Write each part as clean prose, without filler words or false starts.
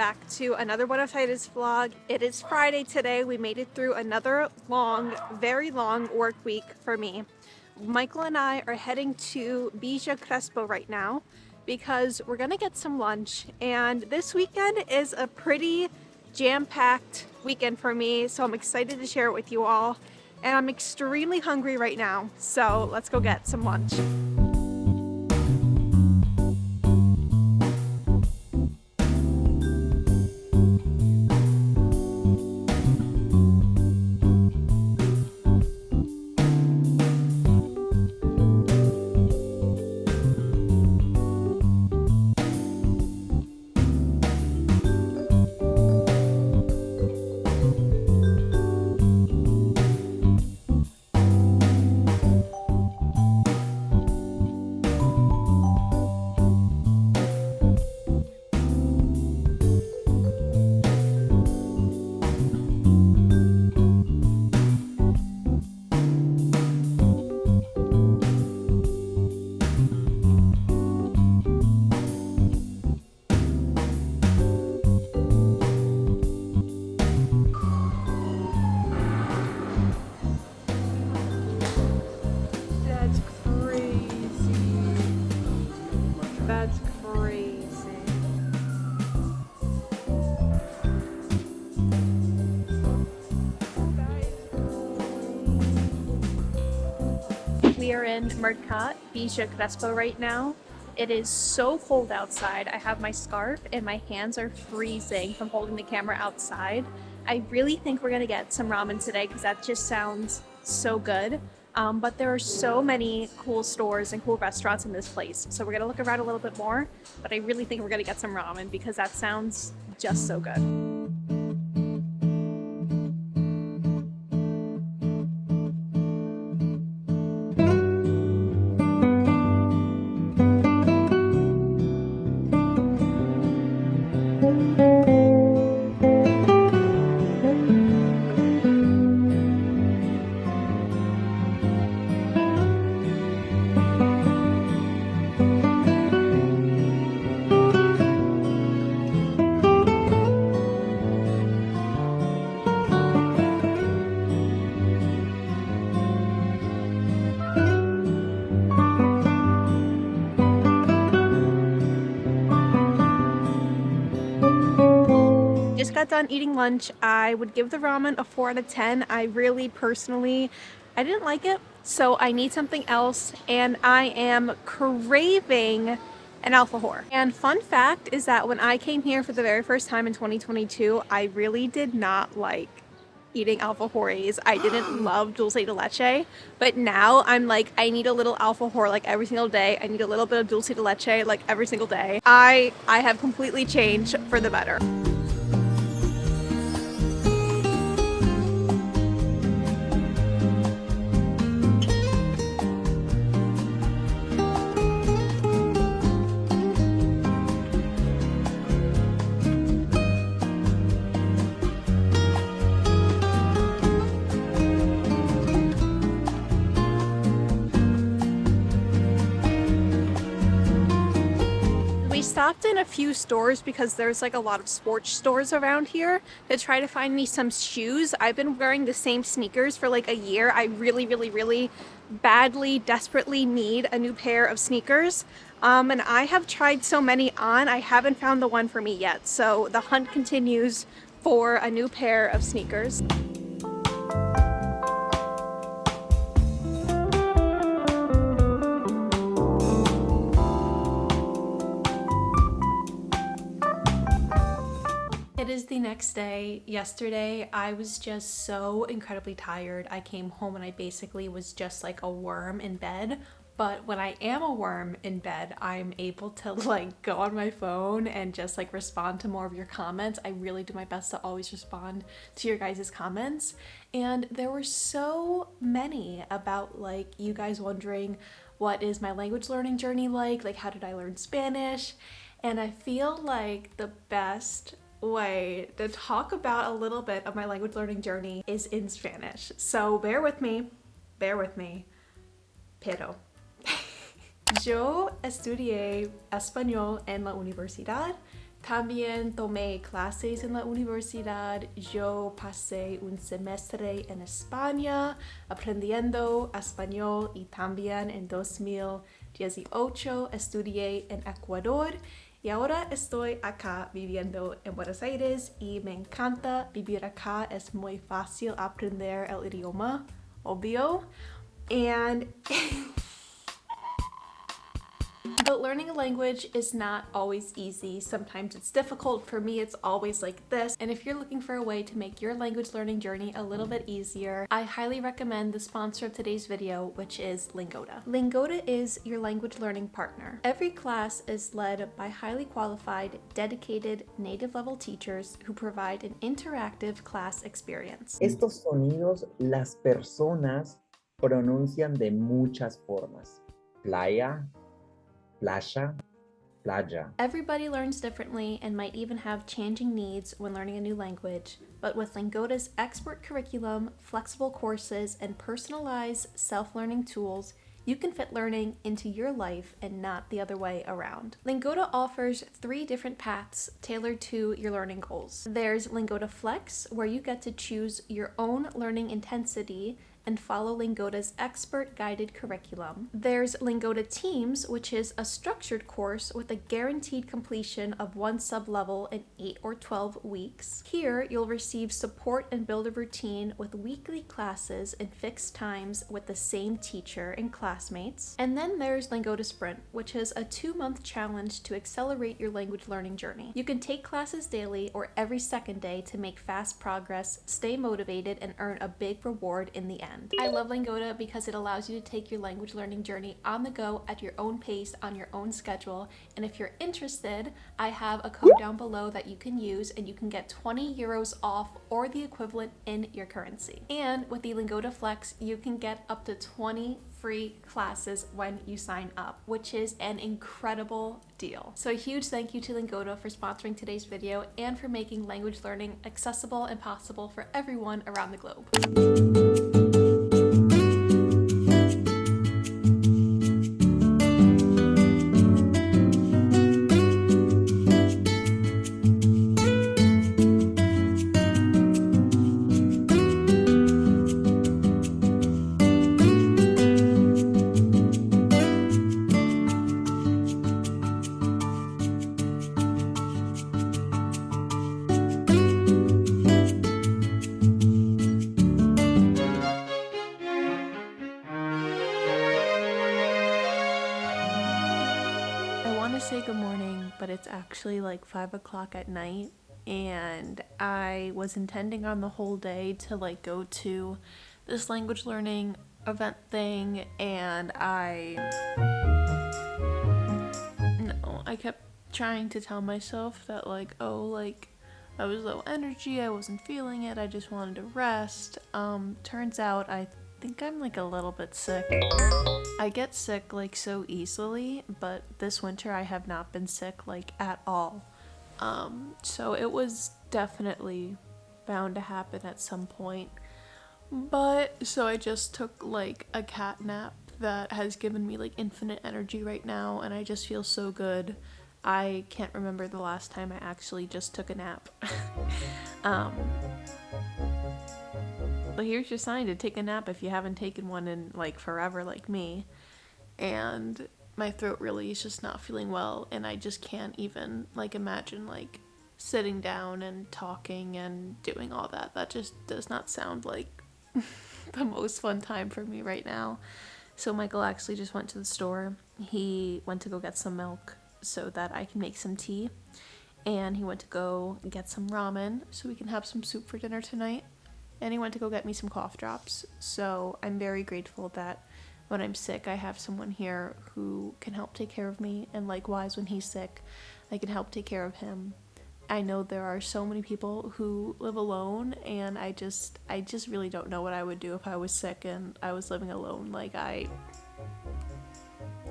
back to another Buenos Aires vlog. It is Friday today. We made it through another long, very long work week for me. Michael and I are heading to Villa Crespo right now because we're gonna get some lunch, and this weekend is a pretty jam-packed weekend for me, so I'm excited to share it with you all, and I'm extremely hungry right now, so let's go get some lunch. That's crazy. We are in Mercat, Villa Crespo right now. It is so cold outside. I have my scarf and my hands are freezing from holding the camera outside. I really think we're gonna get some ramen today because that just sounds so good. But there are so many cool stores and cool restaurants in this place. So we're gonna look around a little bit more, but I really think we're gonna get some ramen because that sounds just so good. Just got done eating lunch. I would give the ramen a 4 out of 10. I really personally, I didn't like it, so I need something else, and I am craving an alfajor. And fun fact is that when I came here for the very first time in 2022, I really did not like eating alfajores. I didn't love dulce de leche, but now I'm like, I need a little alfajor like every single day. I need a little bit of dulce de leche like every single day. I have completely changed for the better. We stopped in a few stores because there's like a lot of sports stores around here to try to find me some shoes. I've been wearing the same sneakers for like a year. I really badly, desperately need a new pair of sneakers. And I have tried so many on, I haven't found the one for me yet. So the hunt continues for a new pair of sneakers. It is the next day. Yesterday, I was just so incredibly tired. I came home and I basically was just like a worm in bed. But when I am a worm in bed, I'm able to like go on my phone and just like respond to more of your comments. I really do my best to always respond to your guys' comments. And there were so many about like you guys wondering, what is my language learning journey like? Like, how did I learn Spanish? And I feel like the best way to talk about a little bit of my language learning journey is in Spanish. So bear with me, pero. Yo estudié español en la universidad, También tomé clases en la universidad. Yo pasé un semestre en España aprendiendo español y también en 2018 estudié en Ecuador y ahora estoy acá viviendo en Buenos Aires y me encanta vivir acá. Es muy fácil aprender el idioma, obvio. And but learning a language is not always easy. Sometimes it's difficult. For me, it's always like this. And if you're looking for a way to make your language learning journey a little bit easier, I highly recommend the sponsor of today's video, which is Lingoda. Lingoda is your language learning partner. Every class is led by highly qualified, dedicated, native level teachers who provide an interactive class experience. Estos sonidos las personas pronuncian de muchas formas. Playa, playa, playa. Everybody learns differently and might even have changing needs when learning a new language, but with Lingoda's expert curriculum, flexible courses, and personalized self-learning tools, you can fit learning into your life and not the other way around. Lingoda offers 3 different paths tailored to your learning goals. There's Lingoda Flex, where you get to choose your own learning intensity and follow Lingoda's expert guided curriculum. There's Lingoda Teams, which is a structured course with a guaranteed completion of 1 sub-level in 8 or 12 weeks. Here, you'll receive support and build a routine with weekly classes and fixed times with the same teacher and classmates. And then there's Lingoda Sprint, which is a 2-month challenge to accelerate your language learning journey. You can take classes daily or every second day to make fast progress, stay motivated, and earn a big reward in the end. I love Lingoda because it allows you to take your language learning journey on the go at your own pace, on your own schedule. And if you're interested, I have a code down below that you can use and you can get 20 euros off or the equivalent in your currency. And with the Lingoda Flex, you can get up to 20 free classes when you sign up, which is an incredible deal. So a huge thank you to Lingoda for sponsoring today's video and for making language learning accessible and possible for everyone around the globe. Say good morning, but it's actually like 5 o'clock at night, and I was intending on the whole day to like go to this language learning event thing, and I kept trying to tell myself that like, oh, like I was low energy, I wasn't feeling it, I just wanted to rest. Turns out I think I'm like a little bit sick. I get sick like so easily, but this winter I have not been sick like at all. So it was definitely bound to happen at some point. But so I just took like a cat nap that has given me like infinite energy right now, and I just feel so good. I can't remember the last time I actually just took a nap. But here's your sign to take a nap if you haven't taken one in like forever like me. And my throat really is just not feeling well, and I just can't even like imagine like sitting down and talking and doing all that. That just does not sound like the most fun time for me right now. So Michael actually just went to the store. He went to go get some milk so that I can make some tea, and he went to go get some ramen so we can have some soup for dinner tonight. And he went to go get me some cough drops. So I'm very grateful that when I'm sick, I have someone here who can help take care of me. And likewise, when he's sick, I can help take care of him. I know there are so many people who live alone, and I just really don't know what I would do if I was sick and I was living alone. Like I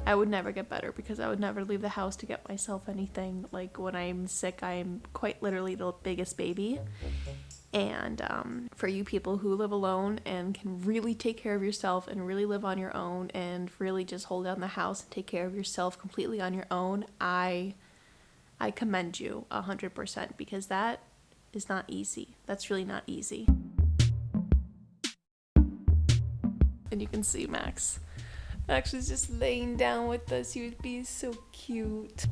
would never get better because I would never leave the house to get myself anything. Like when I'm sick, I'm quite literally the biggest baby. And for you people who live alone and can really take care of yourself and really live on your own and really just hold down the house and take care of yourself completely on your own, I I commend you 100% because that is not easy. That's really not easy. And you can see Max. Max was just laying down with us. He was being so cute.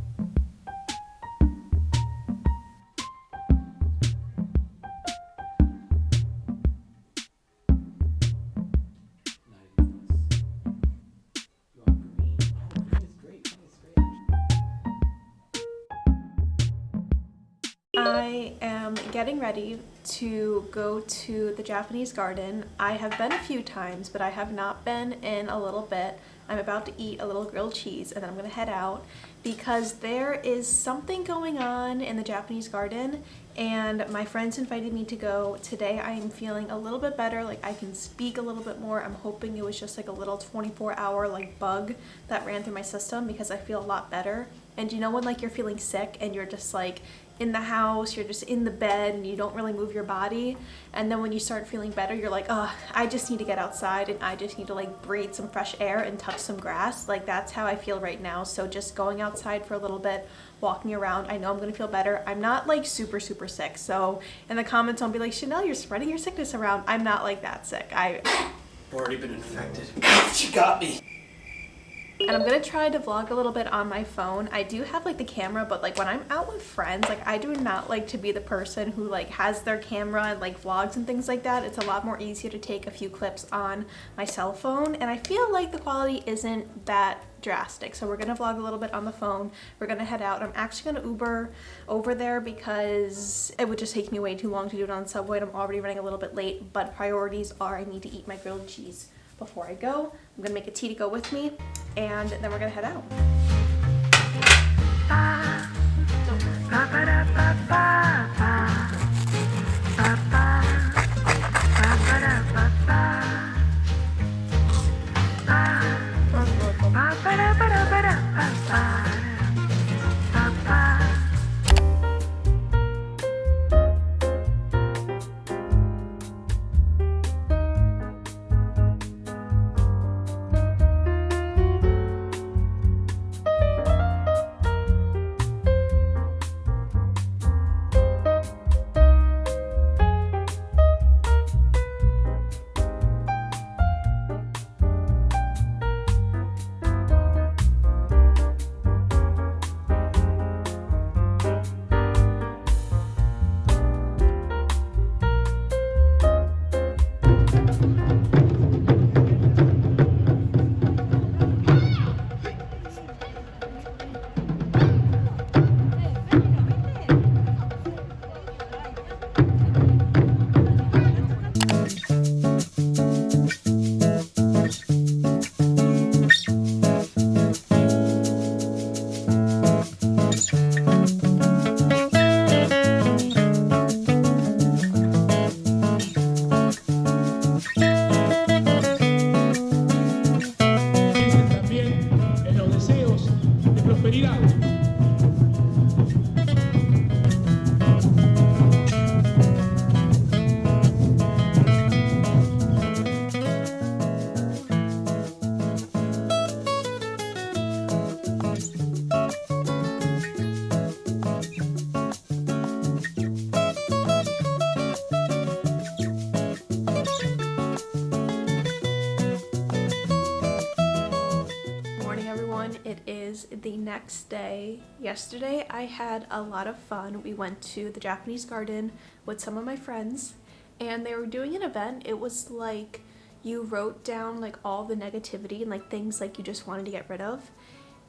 I am getting ready to go to the Japanese garden. I have been a few times, but I have not been in a little bit. I'm about to eat a little grilled cheese and then I'm gonna head out because there is something going on in the Japanese garden and my friends invited me to go. Today I am feeling a little bit better, like I can speak a little bit more. I'm hoping it was just like a little 24-hour like bug that ran through my system because I feel a lot better. And you know when like you're feeling sick and you're just like in the house, you're just in the bed and you don't really move your body, and then when you start feeling better you're like, oh, I just need to get outside and I just need to like breathe some fresh air and touch some grass. Like that's how I feel right now. So just going outside for a little bit, walking around, I know I'm gonna feel better. I'm not like super sick, so in the comments don't be like, Chanel, you're spreading your sickness around. I'm not like that sick. I've already been infected. She got me. And I'm gonna try to vlog a little bit on my phone. I do have like the camera, but like when I'm out with friends, like I do not like to be the person who like has their camera and like vlogs and things like that. It's a lot more easier to take a few clips on my cell phone, and I feel like the quality isn't that drastic. So we're gonna vlog a little bit on the phone. We're gonna head out. I'm actually gonna Uber over there because it would just take me way too long to do it on Subway and I'm already running a little bit late, but priorities are I need to eat my grilled cheese before I go. I'm gonna make a tea to go with me and then we're gonna head out. It is the next day. Yesterday I had a lot of fun. We went to the Japanese garden with some of my friends and they were doing an event. It was like you wrote down like all the negativity and like things like you just wanted to get rid of,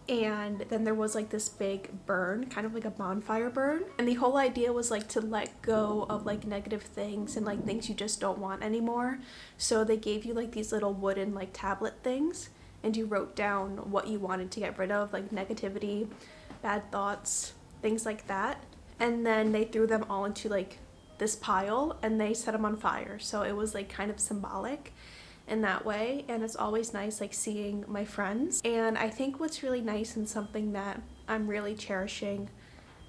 and then there was like this big burn, kind of like a bonfire burn, and the whole idea was like to let go of like negative things and like things you just don't want anymore. So they gave you like these little wooden like tablet things and you wrote down what you wanted to get rid of, like negativity, bad thoughts, things like that, and then they threw them all into like this pile and they set them on fire. So it was like kind of symbolic in that way, and it's always nice like seeing my friends. And I think what's really nice and something that I'm really cherishing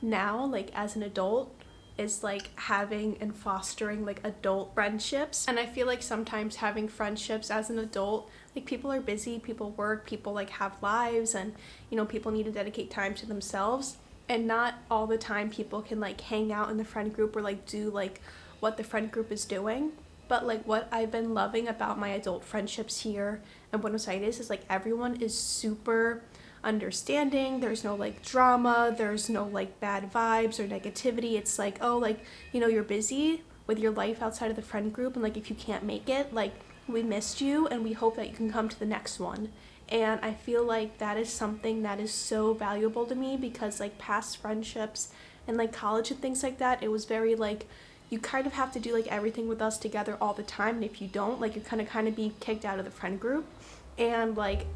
now, like as an adult, is like having and fostering like adult friendships. And I feel like sometimes having friendships as an adult, like people are busy, people work, people like have lives, and you know, people need to dedicate time to themselves. and not all the time people can like hang out in the friend group or like do like what the friend group is doing. But like what I've been loving about my adult friendships here in Buenos Aires is like everyone is super understanding. There's no like drama, there's no like bad vibes or negativity. It's like, oh, like, you know, you're busy with your life outside of the friend group, and like if you can't make it, like we missed you and we hope that you can come to the next one. And I feel like that is something that is so valuable to me, because like past friendships and like college and things like that, it was very like you kind of have to do like everything with us together all the time, and if you don't, like you're kind of be kicked out of the friend group. And like,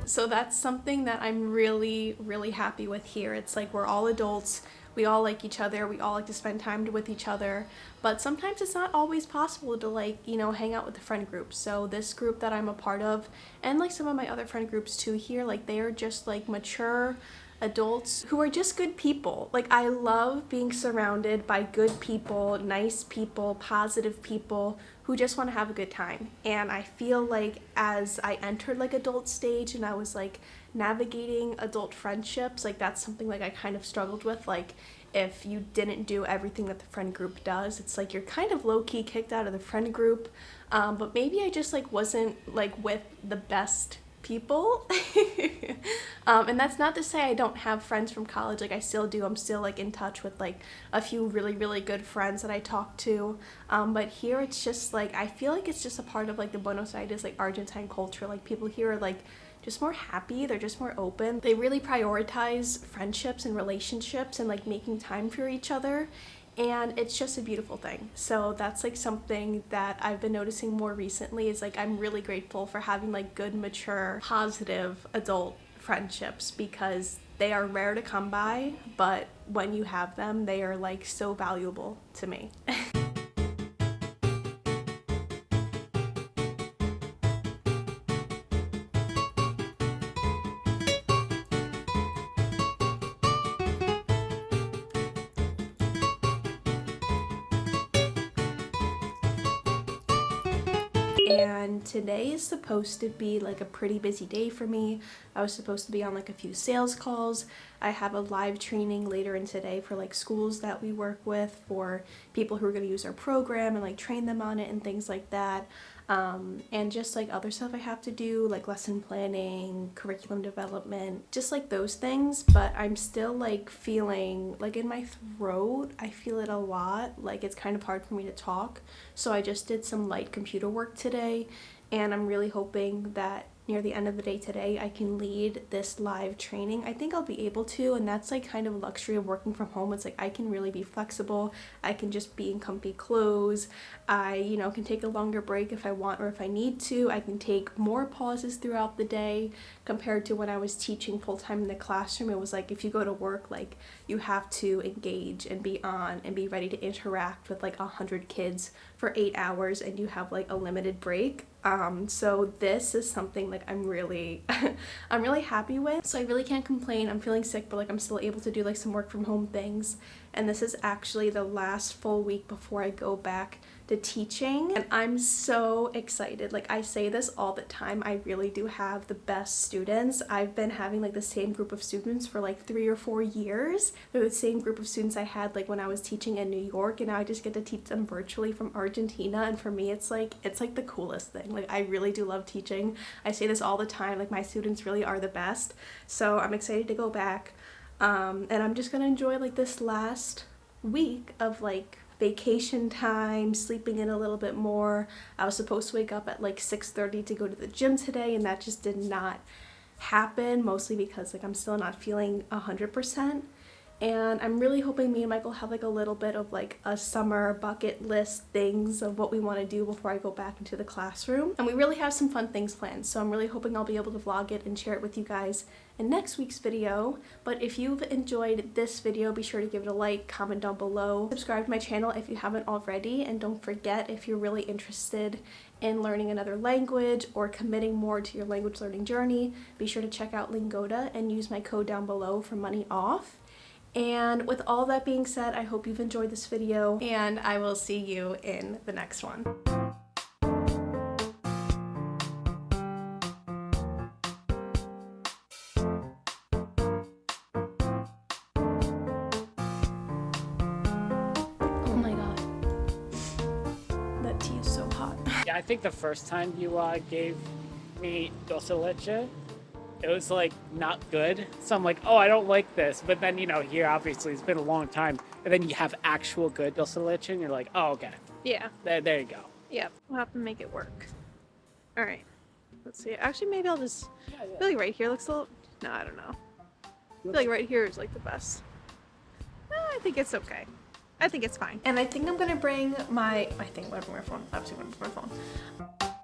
so that's something that I'm really, really happy with here. It's like we're all adults, we all like each other, we all like to spend time with each other, but sometimes it's not always possible to like, you know, hang out with the friend group. So this group that I'm a part of, and like some of my other friend groups too here, like they are just like mature adults who are just good people. Like I love being surrounded by good people, nice people, positive people who just want to have a good time. And I feel like as I entered like adult stage and I was like navigating adult friendships, like that's something like I kind of struggled with. Like if you didn't do everything that the friend group does, it's like you're kind of low-key kicked out of the friend group. But maybe I just like wasn't like with the best people. And that's not to say I don't have friends from college. Like I still do. I'm still like in touch with like a few really, really good friends that I talk to. But here it's just like I feel like it's just a part of like the Buenos Aires like Argentine culture. Like people here are like just more happy, they're just more open. They really prioritize friendships and relationships and like making time for each other. And it's just a beautiful thing. So that's like something that I've been noticing more recently, is like I'm really grateful for having like good, mature, positive adult friendships, because they are rare to come by, but when you have them, they are like so valuable to me. And today is supposed to be like a pretty busy day for me. I was supposed to be on like a few sales calls. I have a live training later in today for like schools that we work with, for people who are going to use our program and like train them on it and things like that. And just like other stuff I have to do, like lesson planning, curriculum development, just like those things. But I'm still like feeling like in my throat, I feel it a lot, like it's kind of hard for me to talk. So I just did some light computer work today, and I'm really hoping that near the end of the day today I can lead this live training. I think I'll be able to, and that's like kind of a luxury of working from home. It's like I can really be flexible. I can just be in comfy clothes. I, you know, can take a longer break if I want or if I need to. I can take more pauses throughout the day compared to when I was teaching full-time in the classroom. It was like if you go to work, like you have to engage and be on and be ready to interact with like 100 kids for 8 hours, and you have like a limited break. So this is something like I'm really I'm really happy with. So I really can't complain. I'm feeling sick, but like I'm still able to do like some work from home things. And this is actually the last full week before I go back to teaching, and I'm so excited. Like I say this all the time, I really do have the best students. I've been having like the same group of students for like 3 or 4 years. They're the same group of students I had like when I was teaching in New York, and now I just get to teach them virtually from Argentina. And for me it's like the coolest thing. Like I really do love teaching. I say this all the time, like my students really are the best. So I'm excited to go back, and I'm just gonna enjoy like this last week of like vacation time, sleeping in a little bit more. I was supposed to wake up at like 6:30 to go to the gym today, and that just did not happen, mostly because like I'm still not feeling 100%. And I'm really hoping me and Michael have like a little bit of like a summer bucket list things of what we want to do before I go back into the classroom. And we really have some fun things planned, so I'm really hoping I'll be able to vlog it and share it with you guys in next week's video. But if you've enjoyed this video, be sure to give it a like, comment down below, subscribe to my channel if you haven't already, and don't forget, if you're really interested in learning another language or committing more to your language learning journey, be sure to check out Lingoda and use my code down below for money off. And with all that being said, I hope you've enjoyed this video, and I will see you in the next one. Yeah, I think the first time you gave me dulce de leche, it was like not good. So I'm like, oh, I don't like this. But then, you know, here obviously it's been a long time. And then you have actual good dulce de leche and you're like, oh, okay. Yeah. There you go. Yep. We'll have to make it work. All right. Let's see. Actually, maybe I'll just. I feel like right here looks a little. No, I don't know. I feel like right here is like the best. I think it's okay. I think it's fine. And I think I'm gonna bring my. I think I'm gonna bring my phone. Obviously, I'm gonna bring my phone.